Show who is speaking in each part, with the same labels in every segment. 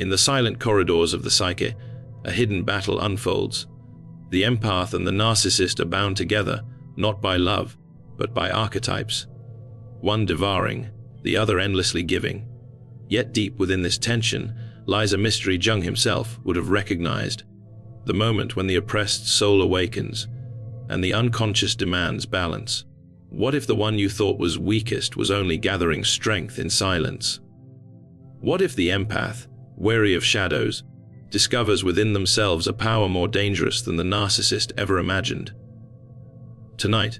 Speaker 1: In the silent corridors of the psyche, a hidden battle unfolds. The empath and the narcissist are bound together, not by love, but by archetypes. One devouring, the other endlessly giving. Yet deep within this tension lies a mystery Jung himself would have recognized. The moment when the oppressed soul awakens, and the unconscious demands balance. What if the one you thought was weakest was only gathering strength in silence? What if the empath, wary of shadows, discovers within themselves a power more dangerous than the narcissist ever imagined? Tonight,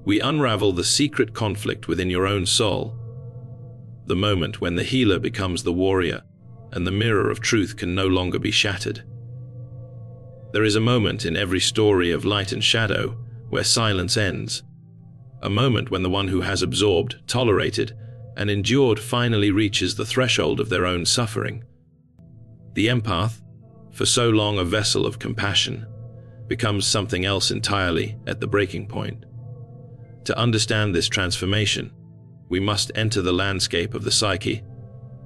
Speaker 1: we unravel the secret conflict within your own soul. The moment when the healer becomes the warrior, and the mirror of truth can no longer be shattered. There is a moment in every story of light and shadow where silence ends. A moment when the one who has absorbed, tolerated, and endured finally reaches the threshold of their own suffering. The empath, for so long a vessel of compassion, becomes something else entirely at the breaking point. To understand this transformation, we must enter the landscape of the psyche,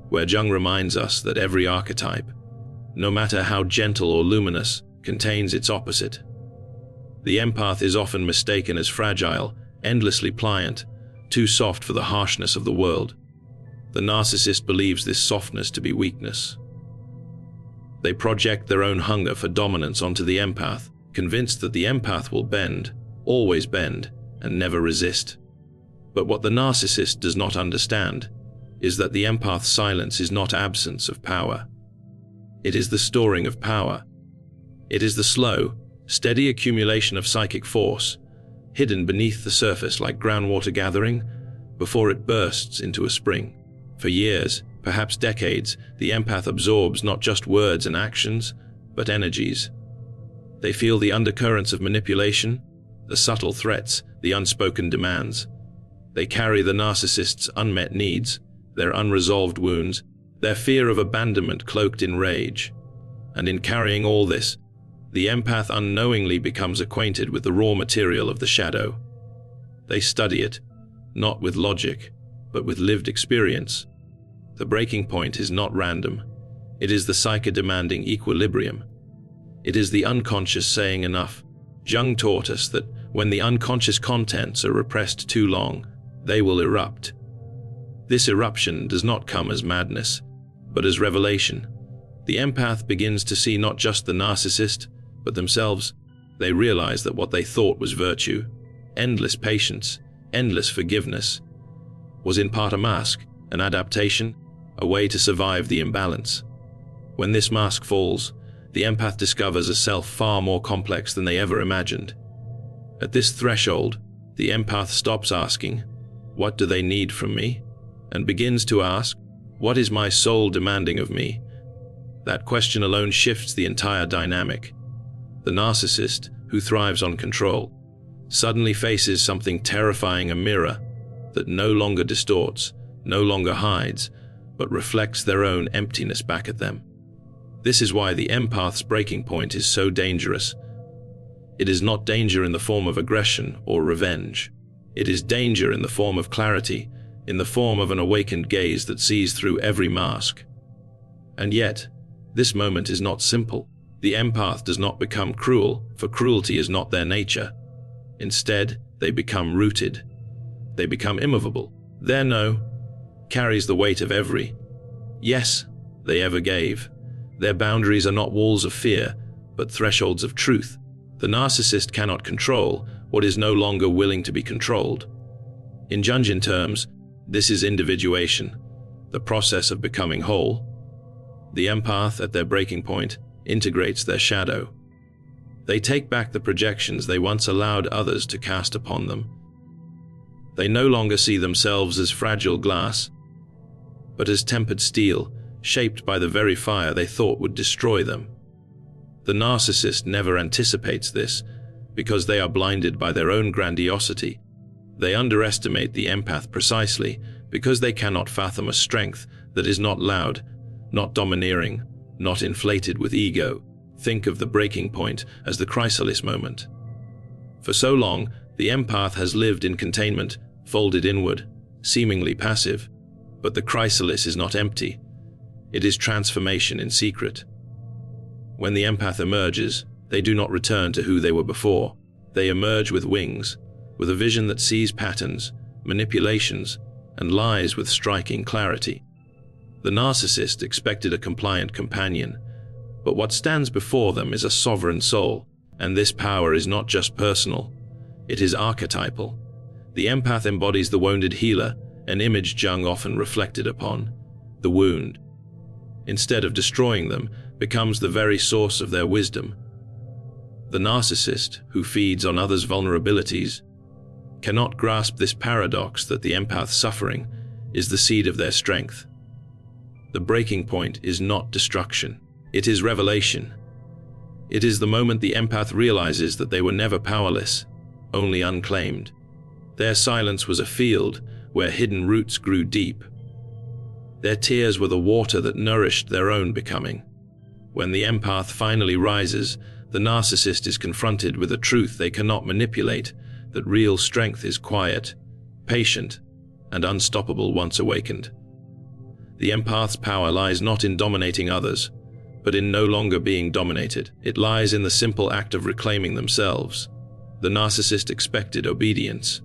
Speaker 1: where Jung reminds us that every archetype, no matter how gentle or luminous, contains its opposite. The empath is often mistaken as fragile, endlessly pliant, too soft for the harshness of the world. The narcissist believes this softness to be weakness. They project their own hunger for dominance onto the empath, convinced that the empath will bend, always bend, and never resist. But what the narcissist does not understand is that the empath's silence is not absence of power. It is the storing of power. It is the slow, steady accumulation of psychic force, hidden beneath the surface like groundwater gathering, before it bursts into a spring. For years, perhaps decades, the empath absorbs not just words and actions, but energies. They feel the undercurrents of manipulation, the subtle threats, the unspoken demands. They carry the narcissist's unmet needs, their unresolved wounds, their fear of abandonment cloaked in rage. And in carrying all this, the empath unknowingly becomes acquainted with the raw material of the shadow. They study it, not with logic, but with lived experience. The breaking point is not random. It is the psyche demanding equilibrium. It is the unconscious saying enough. Jung taught us that when the unconscious contents are repressed too long, they will erupt. This eruption does not come as madness, but as revelation. The empath begins to see not just the narcissist, but themselves. They realize that what they thought was virtue, endless patience, endless forgiveness, was in part a mask, an adaptation, a way to survive the imbalance. When this mask falls, the empath discovers a self far more complex than they ever imagined. At this threshold, the empath stops asking, "What do they need from me?" and begins to ask, "What is my soul demanding of me?" That question alone shifts the entire dynamic. The narcissist, who thrives on control, suddenly faces something terrifying, a mirror that no longer distorts, no longer hides, but reflects their own emptiness back at them. This is why the empath's breaking point is so dangerous. It is not danger in the form of aggression or revenge. It is danger in the form of clarity, in the form of an awakened gaze that sees through every mask. And yet, this moment is not simple. The empath does not become cruel, for cruelty is not their nature. Instead, they become rooted. They become immovable. Their no carries the weight of every yes they ever gave. Their boundaries are not walls of fear, but thresholds of truth. The narcissist cannot control what is no longer willing to be controlled. In Jungian terms, this is individuation, the process of becoming whole. The empath, at their breaking point, integrates their shadow. They take back the projections they once allowed others to cast upon them. They no longer see themselves as fragile glass, but as tempered steel, shaped by the very fire they thought would destroy them. The narcissist never anticipates this, because they are blinded by their own grandiosity. They underestimate the empath precisely because they cannot fathom a strength that is not loud, not domineering, not inflated with ego. Think of the breaking point as the chrysalis moment. For so long, the empath has lived in containment, folded inward, seemingly passive. But the chrysalis is not empty. It is transformation in secret. When the empath emerges, they do not return to who they were before. They emerge with wings, with a vision that sees patterns, manipulations, and lies with striking clarity. The narcissist expected a compliant companion, but what stands before them is a sovereign soul, and this power is not just personal, it is archetypal. The empath embodies the wounded healer, an image Jung often reflected upon. The wound, instead of destroying them, becomes the very source of their wisdom. The narcissist, who feeds on others' vulnerabilities, cannot grasp this paradox that the empath's suffering is the seed of their strength. The breaking point is not destruction, it is revelation. It is the moment the empath realizes that they were never powerless, only unclaimed. Their silence was a field where hidden roots grew deep. Their tears were the water that nourished their own becoming. When the empath finally rises, the narcissist is confronted with a truth they cannot manipulate, that real strength is quiet, patient, and unstoppable once awakened. The empath's power lies not in dominating others, but in no longer being dominated. It lies in the simple act of reclaiming themselves. The narcissist expected obedience.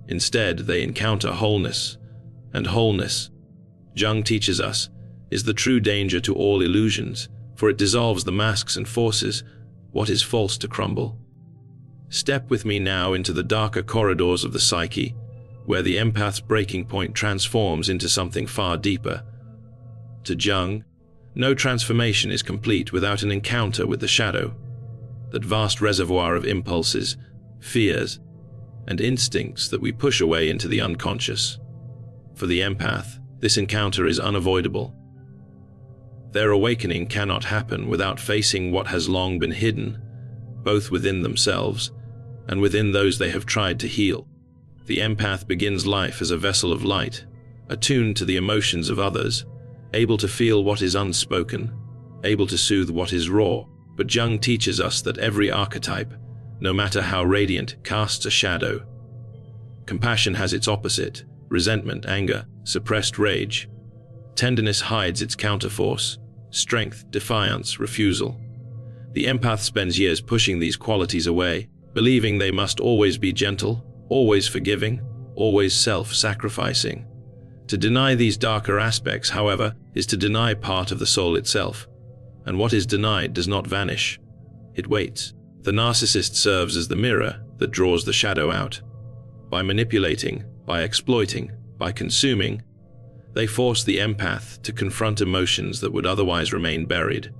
Speaker 1: Instead, they encounter wholeness, and wholeness, Jung teaches us, is the true danger to all illusions, for it dissolves the masks and forces what is false to crumble. Step with me now into the darker corridors of the psyche, where the empath's breaking point transforms into something far deeper. To Jung, no transformation is complete without an encounter with the shadow, that vast reservoir of impulses, fears, and instincts that we push away into the unconscious. For the empath, this encounter is unavoidable. Their awakening cannot happen without facing what has long been hidden, both within themselves and within those they have tried to heal. The empath begins life as a vessel of light, attuned to the emotions of others, able to feel what is unspoken, able to soothe what is raw. But Jung teaches us that every archetype, no matter how radiant, casts a shadow. Compassion has its opposite: resentment, anger, suppressed rage. Tenderness hides its counterforce: strength, defiance, refusal. The empath spends years pushing these qualities away, believing they must always be gentle, always forgiving, always self-sacrificing. To deny these darker aspects, however, is to deny part of the soul itself. And what is denied does not vanish. It waits. The narcissist serves as the mirror that draws the shadow out. By manipulating, by exploiting, by consuming, they force the empath to confront emotions that would otherwise remain buried.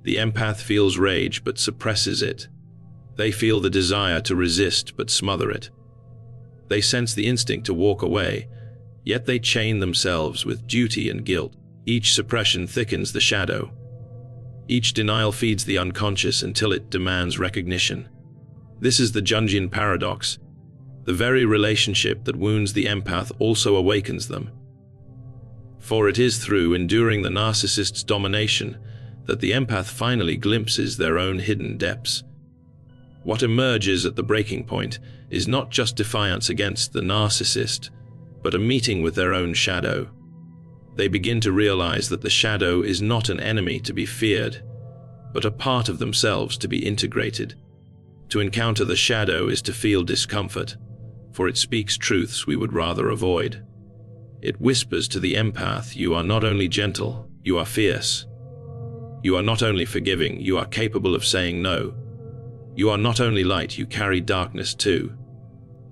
Speaker 1: The empath feels rage but suppresses it. They feel the desire to resist but smother it. They sense the instinct to walk away, yet they chain themselves with duty and guilt. Each suppression thickens the shadow. Each denial feeds the unconscious until it demands recognition. This is the Jungian paradox. The very relationship that wounds the empath also awakens them. For it is through enduring the narcissist's domination that the empath finally glimpses their own hidden depths. What emerges at the breaking point is not just defiance against the narcissist, but a meeting with their own shadow. They begin to realize that the shadow is not an enemy to be feared, but a part of themselves to be integrated. To encounter the shadow is to feel discomfort, for it speaks truths we would rather avoid. It whispers to the empath, you are not only gentle, you are fierce. You are not only forgiving, you are capable of saying no. You are not only light, you carry darkness too.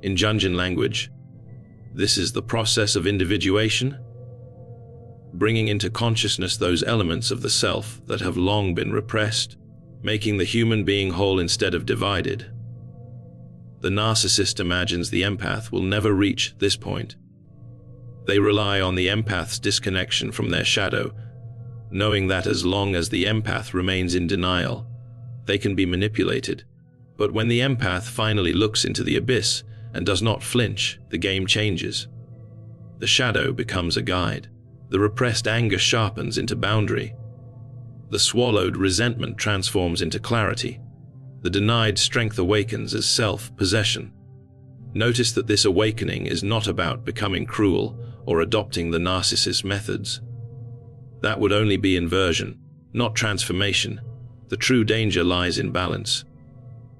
Speaker 1: In Jungian language, this is the process of individuation, bringing into consciousness those elements of the self that have long been repressed, making the human being whole instead of divided. The narcissist imagines the empath will never reach this point. They rely on the empath's disconnection from their shadow, knowing that as long as the empath remains in denial, they can be manipulated. But when the empath finally looks into the abyss and does not flinch, the game changes. The shadow becomes a guide. The repressed anger sharpens into boundary. The swallowed resentment transforms into clarity. The denied strength awakens as self-possession. Notice that this awakening is not about becoming cruel or adopting the narcissist's methods. That would only be inversion, not transformation. The true danger lies in balance.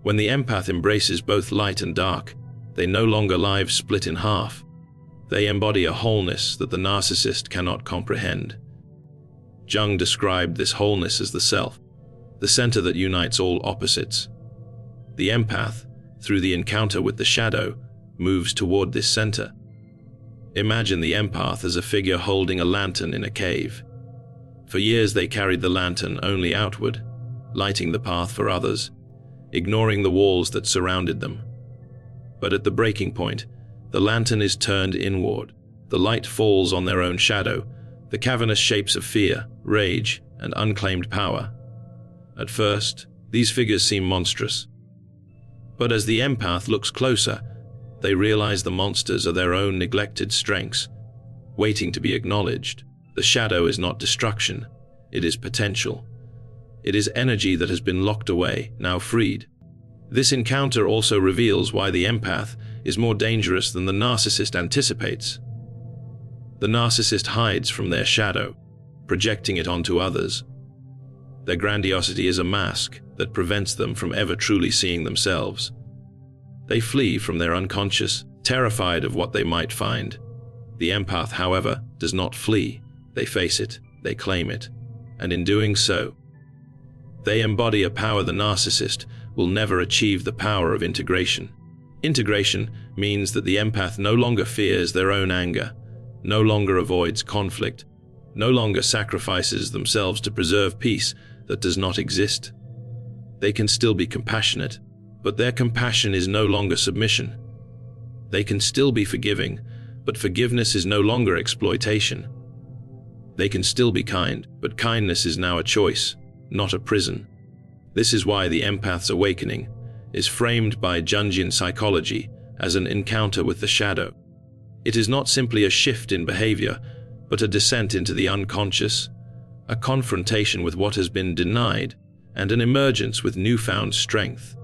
Speaker 1: When the empath embraces both light and dark, they no longer lives split in half. They embody a wholeness that the narcissist cannot comprehend. Jung described this wholeness as the self, the center that unites all opposites. The empath, through the encounter with the shadow, moves toward this center. Imagine the empath as a figure holding a lantern in a cave. For years they carried the lantern only outward, lighting the path for others, ignoring the walls that surrounded them. But at the breaking point, the lantern is turned inward. The light falls on their own shadow, the cavernous shapes of fear, rage, and unclaimed power. At first, these figures seem monstrous. But as the empath looks closer, they realize the monsters are their own neglected strengths, waiting to be acknowledged. The shadow is not destruction, it is potential. It is energy that has been locked away, now freed. This encounter also reveals why the empath is more dangerous than the narcissist anticipates. The narcissist hides from their shadow, projecting it onto others. Their grandiosity is a mask that prevents them from ever truly seeing themselves. They flee from their unconscious, terrified of what they might find. The empath, however, does not flee. They face it, they claim it, and in doing so, they embody a power the narcissist will never achieve: the power of integration. Integration means that the empath no longer fears their own anger, no longer avoids conflict, no longer sacrifices themselves to preserve peace that does not exist. They can still be compassionate, but their compassion is no longer submission. They can still be forgiving, but forgiveness is no longer exploitation. They can still be kind, but kindness is now a choice, not a prison. This is why the empath's awakening is framed by Jungian psychology as an encounter with the shadow. It is not simply a shift in behavior, but a descent into the unconscious, a confrontation with what has been denied, and an emergence with newfound strength.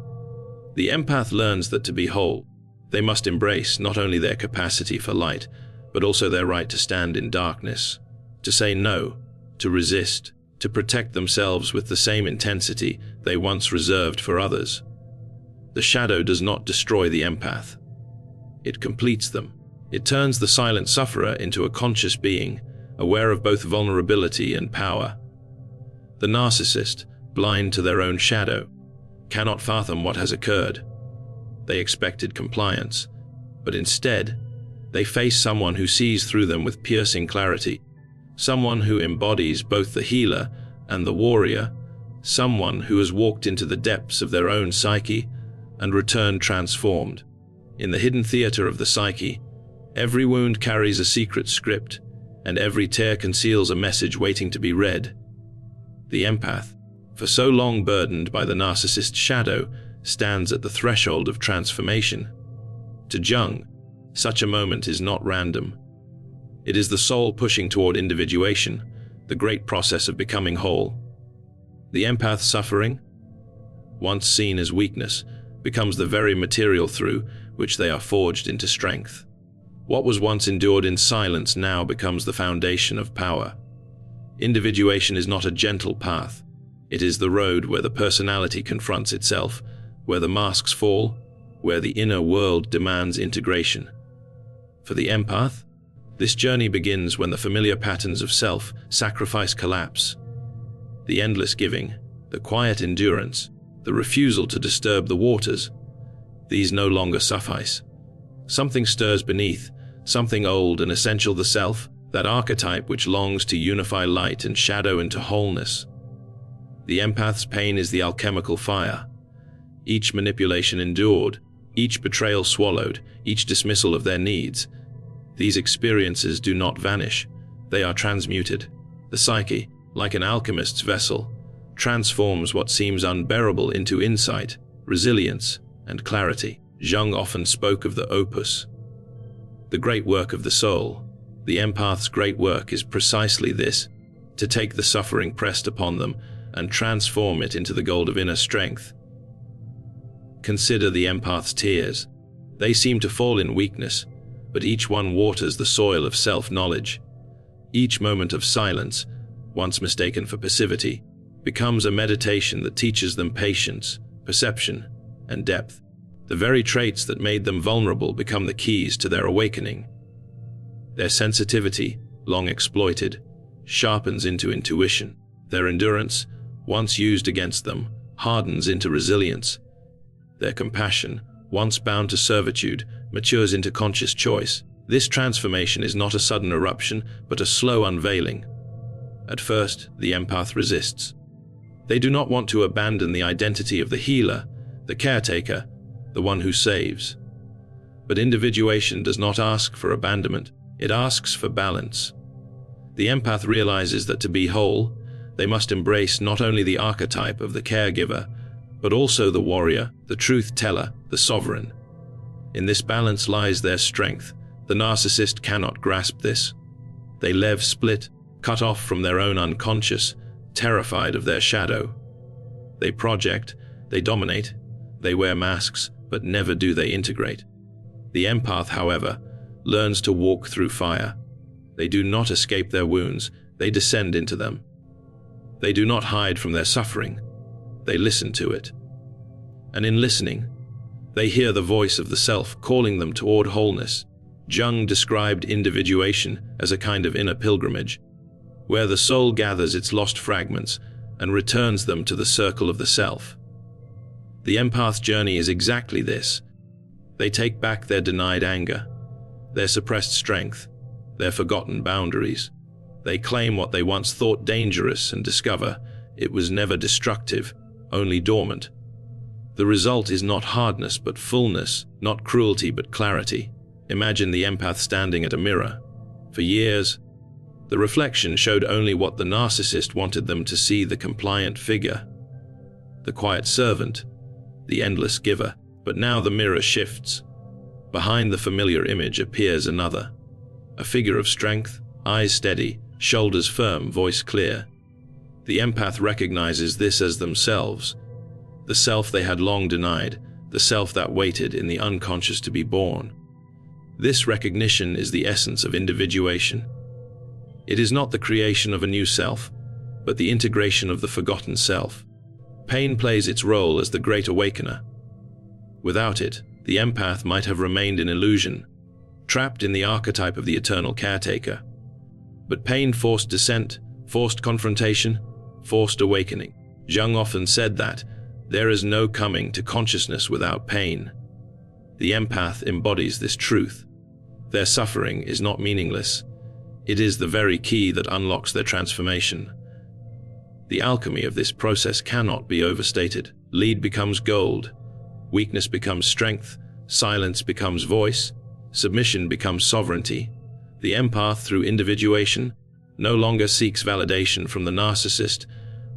Speaker 1: The empath learns that to be whole, they must embrace not only their capacity for light, but also their right to stand in darkness, to say no, to resist, to protect themselves with the same intensity they once reserved for others. The shadow does not destroy the empath. It completes them. It turns the silent sufferer into a conscious being, aware of both vulnerability and power. The narcissist, blind to their own shadow, cannot fathom what has occurred. They expected compliance, but instead, they face someone who sees through them with piercing clarity, someone who embodies both the healer and the warrior, someone who has walked into the depths of their own psyche and returned transformed. In the hidden theater of the psyche, every wound carries a secret script, and every tear conceals a message waiting to be read. The empath, for so long burdened by the narcissist's shadow, stands at the threshold of transformation. To Jung, such a moment is not random. It is the soul pushing toward individuation, the great process of becoming whole. The empath's suffering, once seen as weakness, becomes the very material through which they are forged into strength. What was once endured in silence now becomes the foundation of power. Individuation is not a gentle path. It is the road where the personality confronts itself, where the masks fall, where the inner world demands integration. For the empath, this journey begins when the familiar patterns of self-sacrifice collapse. The endless giving, the quiet endurance, the refusal to disturb the waters, these no longer suffice. Something stirs beneath, something old and essential: the self, that archetype which longs to unify light and shadow into wholeness. The empath's pain is the alchemical fire. Each manipulation endured, each betrayal swallowed, each dismissal of their needs. These experiences do not vanish, they are transmuted. The psyche, like an alchemist's vessel, transforms what seems unbearable into insight, resilience, and clarity. Jung often spoke of the opus, the great work of the soul. The empath's great work is precisely this: to take the suffering pressed upon them and transform it into the gold of inner strength. Consider the empath's tears. They seem to fall in weakness, but each one waters the soil of self-knowledge. Each moment of silence, once mistaken for passivity, becomes a meditation that teaches them patience, perception, and depth. The very traits that made them vulnerable become the keys to their awakening. Their sensitivity, long exploited, sharpens into intuition. Their endurance, once used against them, hardens into resilience. Their compassion, once bound to servitude, matures into conscious choice. This transformation is not a sudden eruption, but a slow unveiling. At first, the empath resists. They do not want to abandon the identity of the healer, the caretaker, the one who saves. But individuation does not ask for abandonment, it asks for balance. The empath realizes that to be whole, they must embrace not only the archetype of the caregiver, but also the warrior, the truth teller, the sovereign. In this balance lies their strength. The narcissist cannot grasp this. They live split, cut off from their own unconscious, terrified of their shadow. They project, they dominate, they wear masks, but never do they integrate. The empath, however, learns to walk through fire. They do not escape their wounds, they descend into them. They do not hide from their suffering, they listen to it. And in listening, they hear the voice of the self calling them toward wholeness. Jung described individuation as a kind of inner pilgrimage, where the soul gathers its lost fragments and returns them to the circle of the self. The empath journey is exactly this. They take back their denied anger, their suppressed strength, their forgotten boundaries. They claim what they once thought dangerous and discover it was never destructive, only dormant. The result is not hardness but fullness, not cruelty but clarity. Imagine the empath standing at a mirror. For years, the reflection showed only what the narcissist wanted them to see: the compliant figure, the quiet servant, the endless giver. But now the mirror shifts. Behind the familiar image appears another, a figure of strength, eyes steady, shoulders firm, voice clear. The empath recognizes this as themselves, the self they had long denied, the self that waited in the unconscious to be born. This recognition is the essence of individuation. It is not the creation of a new self, but the integration of the forgotten self. Pain plays its role as the great awakener. Without it, the empath might have remained in illusion, trapped in the archetype of the eternal caretaker. But pain forced descent, forced confrontation, forced awakening. Jung often said that there is no coming to consciousness without pain. The empath embodies this truth. Their suffering is not meaningless. It is the very key that unlocks their transformation. The alchemy of this process cannot be overstated. Lead becomes gold, weakness becomes strength, silence becomes voice, submission becomes sovereignty. The empath, through individuation, no longer seeks validation from the narcissist,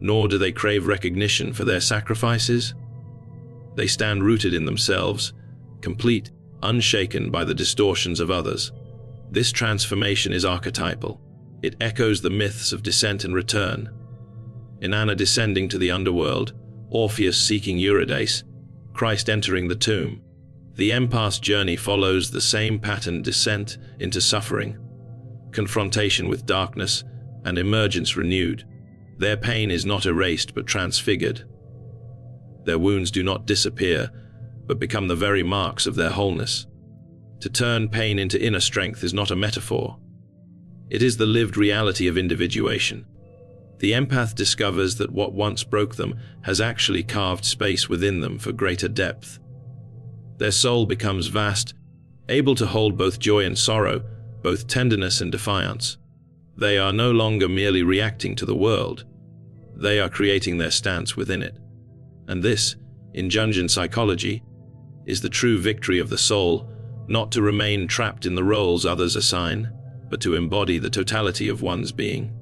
Speaker 1: nor do they crave recognition for their sacrifices. They stand rooted in themselves, complete, unshaken by the distortions of others. This transformation is archetypal. It echoes the myths of descent and return. Inanna descending to the underworld, Orpheus seeking Eurydice, Christ entering the tomb. The empath's journey follows the same pattern: descent into suffering, confrontation with darkness, and emergence renewed. Their pain is not erased but transfigured. Their wounds do not disappear, but become the very marks of their wholeness. To turn pain into inner strength is not a metaphor. It is the lived reality of individuation. The empath discovers that what once broke them has actually carved space within them for greater depth. Their soul becomes vast, able to hold both joy and sorrow, both tenderness and defiance. They are no longer merely reacting to the world. They are creating their stance within it. And this, in Jungian psychology, is the true victory of the soul, not to remain trapped in the roles others assign, but to embody the totality of one's being.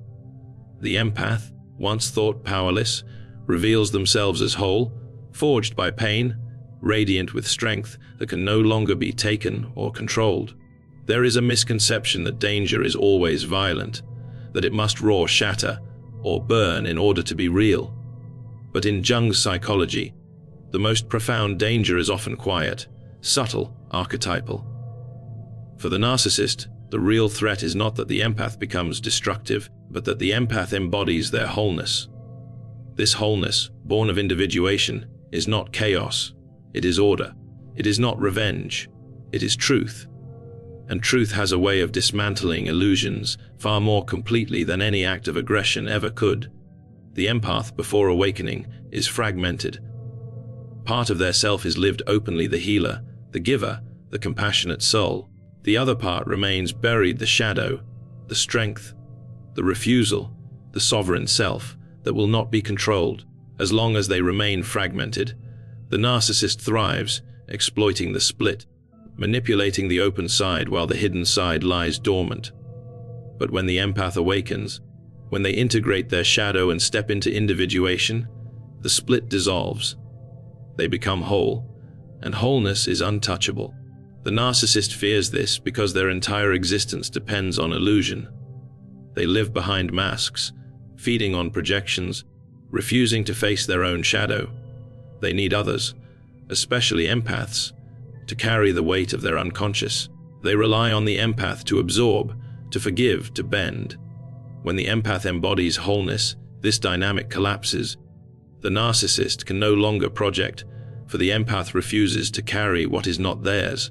Speaker 1: The empath, once thought powerless, reveals themselves as whole, forged by pain, radiant with strength that can no longer be taken or controlled. There is a misconception that danger is always violent, that it must roar, shatter, or burn in order to be real. But in Jung's psychology, the most profound danger is often quiet, subtle, archetypal. For the narcissist, the real threat is not that the empath becomes destructive, but that the empath embodies their wholeness. This wholeness, born of individuation, is not chaos, it is order. It is not revenge, it is truth. And truth has a way of dismantling illusions far more completely than any act of aggression ever could. The empath, before awakening, is fragmented. Part of their self is lived openly, the healer, the giver, the compassionate soul. The other part remains buried, the shadow, the strength, the refusal, the sovereign self that will not be controlled. As long as they remain fragmented, the narcissist thrives, exploiting the split, manipulating the open side while the hidden side lies dormant. But when the empath awakens, when they integrate their shadow and step into individuation, the split dissolves. They become whole, and wholeness is untouchable. The narcissist fears this because their entire existence depends on illusion. They live behind masks, feeding on projections, refusing to face their own shadow. They need others, especially empaths, to carry the weight of their unconscious. They rely on the empath to absorb, to forgive, to bend. When the empath embodies wholeness, this dynamic collapses. The narcissist can no longer project, for the empath refuses to carry what is not theirs.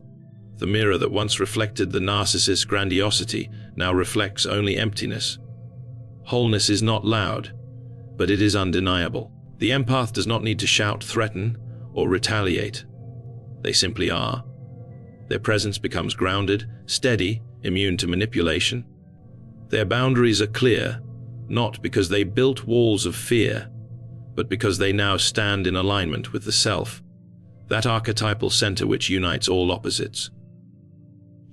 Speaker 1: The mirror that once reflected the narcissist's grandiosity now reflects only emptiness. Wholeness is not loud, but it is undeniable. The empath does not need to shout, threaten, or retaliate. They simply are. Their presence becomes grounded, steady, immune to manipulation. Their boundaries are clear, not because they built walls of fear, but because they now stand in alignment with the self, that archetypal center which unites all opposites.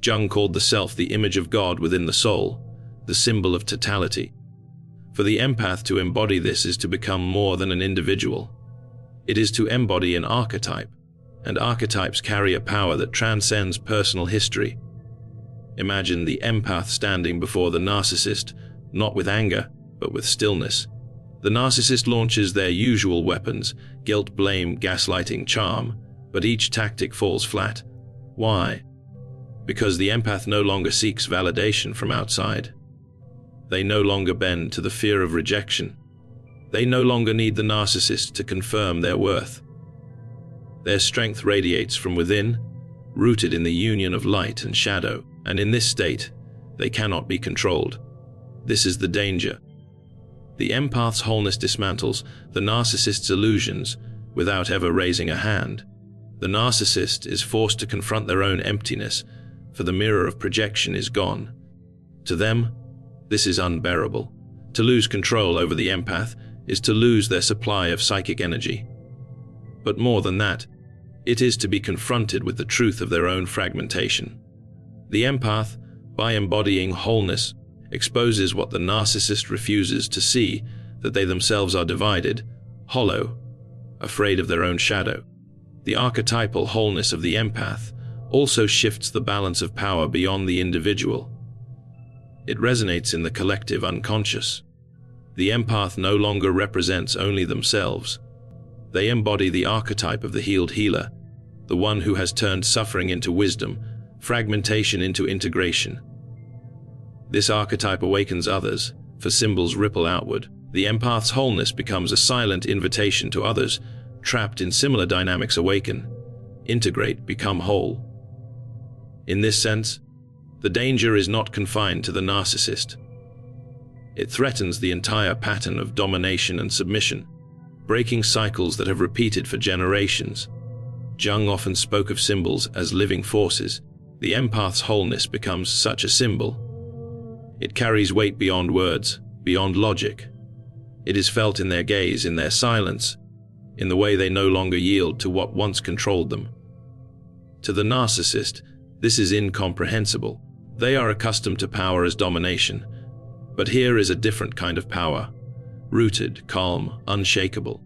Speaker 1: Jung called the self the image of God within the soul, the symbol of totality. For the empath to embody this is to become more than an individual. It is to embody an archetype, and archetypes carry a power that transcends personal history. Imagine the empath standing before the narcissist, not with anger, but with stillness. The narcissist launches their usual weapons, guilt, blame, gaslighting, charm, but each tactic falls flat. Why? Because the empath no longer seeks validation from outside. They no longer bend to the fear of rejection. They no longer need the narcissist to confirm their worth. Their strength radiates from within, rooted in the union of light and shadow, and in this state, they cannot be controlled. This is the danger. The empath's wholeness dismantles the narcissist's illusions without ever raising a hand. The narcissist is forced to confront their own emptiness, for the mirror of projection is gone. To them, this is unbearable. To lose control over the empath is to lose their supply of psychic energy. But more than that, it is to be confronted with the truth of their own fragmentation. The empath, by embodying wholeness, exposes what the narcissist refuses to see, that they themselves are divided, hollow, afraid of their own shadow. The archetypal wholeness of the empath also shifts the balance of power beyond the individual. It resonates in the collective unconscious. The empath no longer represents only themselves. They embody the archetype of the healed healer, the one who has turned suffering into wisdom, fragmentation into integration. This archetype awakens others, for symbols ripple outward. The empath's wholeness becomes a silent invitation to others, trapped in similar dynamics, awaken, integrate, become whole. In this sense, the danger is not confined to the narcissist. It threatens the entire pattern of domination and submission, breaking cycles that have repeated for generations. Jung often spoke of symbols as living forces. The empath's wholeness becomes such a symbol. It carries weight beyond words, beyond logic. It is felt in their gaze, in their silence, in the way they no longer yield to what once controlled them. To the narcissist, this is incomprehensible. They are accustomed to power as domination, but here is a different kind of power, rooted, calm, unshakable.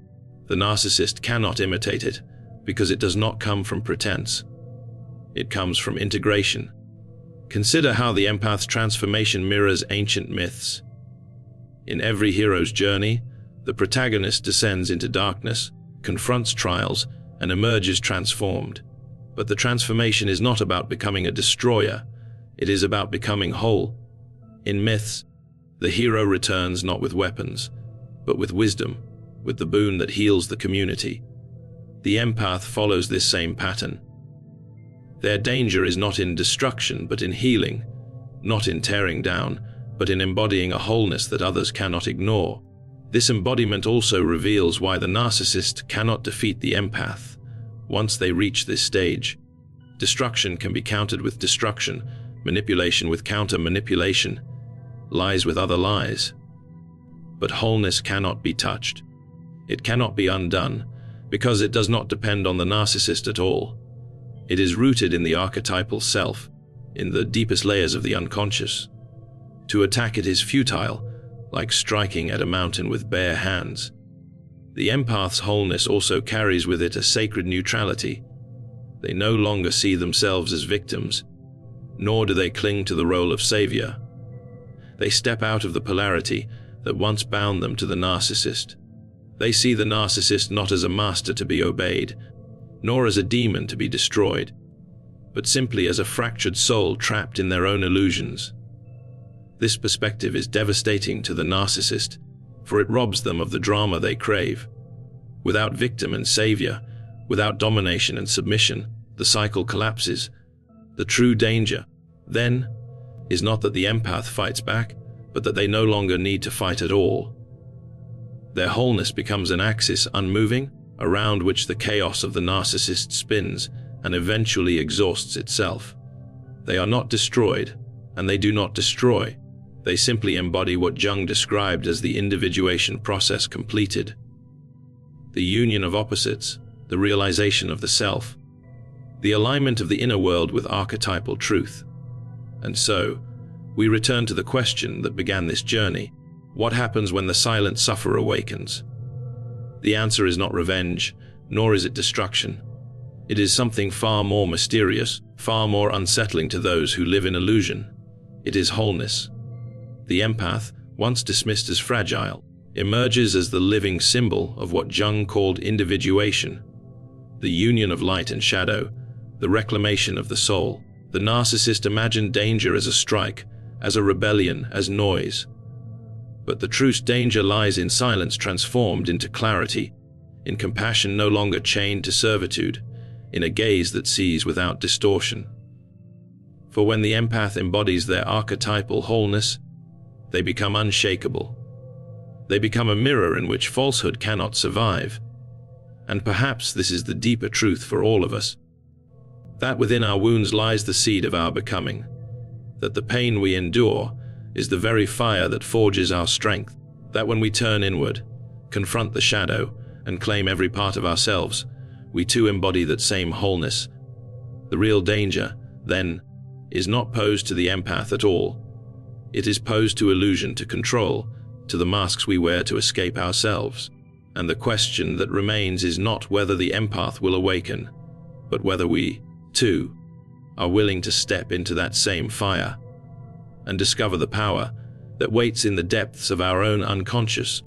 Speaker 1: The narcissist cannot imitate it, because it does not come from pretense. It comes from integration. Consider how the empath's transformation mirrors ancient myths. In every hero's journey, the protagonist descends into darkness, confronts trials, and emerges transformed. But the transformation is not about becoming a destroyer, it is about becoming whole. In myths, The hero returns not with weapons, but with wisdom, with the boon that heals the community. The empath follows this same pattern. Their danger is not in destruction, but in healing, not in tearing down, but in embodying a wholeness that others cannot ignore. This embodiment also reveals why the narcissist cannot defeat the empath. Once they reach this stage, destruction can be countered with destruction, manipulation with counter-manipulation, lies with other lies. But wholeness cannot be touched. It cannot be undone, because it does not depend on the narcissist at all. It is rooted in the archetypal self, in the deepest layers of the unconscious. To attack it is futile, like striking at a mountain with bare hands. The empath's wholeness also carries with it a sacred neutrality. They no longer see themselves as victims, nor do they cling to the role of savior. They step out of the polarity that once bound them to the narcissist. They see the narcissist not as a master to be obeyed, nor as a demon to be destroyed, but simply as a fractured soul trapped in their own illusions. This perspective is devastating to the narcissist, for it robs them of the drama they crave. Without victim and savior, without domination and submission, the cycle collapses. The true danger, then, is not that the empath fights back, but that they no longer need to fight at all. Their wholeness becomes an axis unmoving, around which the chaos of the narcissist spins and eventually exhausts itself. They are not destroyed, and they do not destroy. They simply embody what Jung described as the individuation process completed. The union of opposites, the realization of the self, the alignment of the inner world with archetypal truth. And so, we return to the question that began this journey: what happens when the silent sufferer awakens? The answer is not revenge, nor is it destruction. It is something far more mysterious, far more unsettling to those who live in illusion. It is wholeness. The empath, once dismissed as fragile, emerges as the living symbol of what Jung called individuation, the union of light and shadow, the reclamation of the soul. The narcissist imagined danger as a strike, as a rebellion, as noise. But the true danger lies in silence transformed into clarity, in compassion no longer chained to servitude, in a gaze that sees without distortion. For when the empath embodies their archetypal wholeness, they become unshakable. They become a mirror in which falsehood cannot survive. And perhaps this is the deeper truth for all of us: that within our wounds lies the seed of our becoming, that the pain we endure is the very fire that forges our strength, that when we turn inward, confront the shadow, and claim every part of ourselves, we too embody that same wholeness. The real danger, then, is not posed to the empath at all. It is posed to illusion, to control, to the masks we wear to escape ourselves. And the question that remains is not whether the empath will awaken, but whether we, too, are willing to step into that same fire and discover the power that waits in the depths of our own unconscious.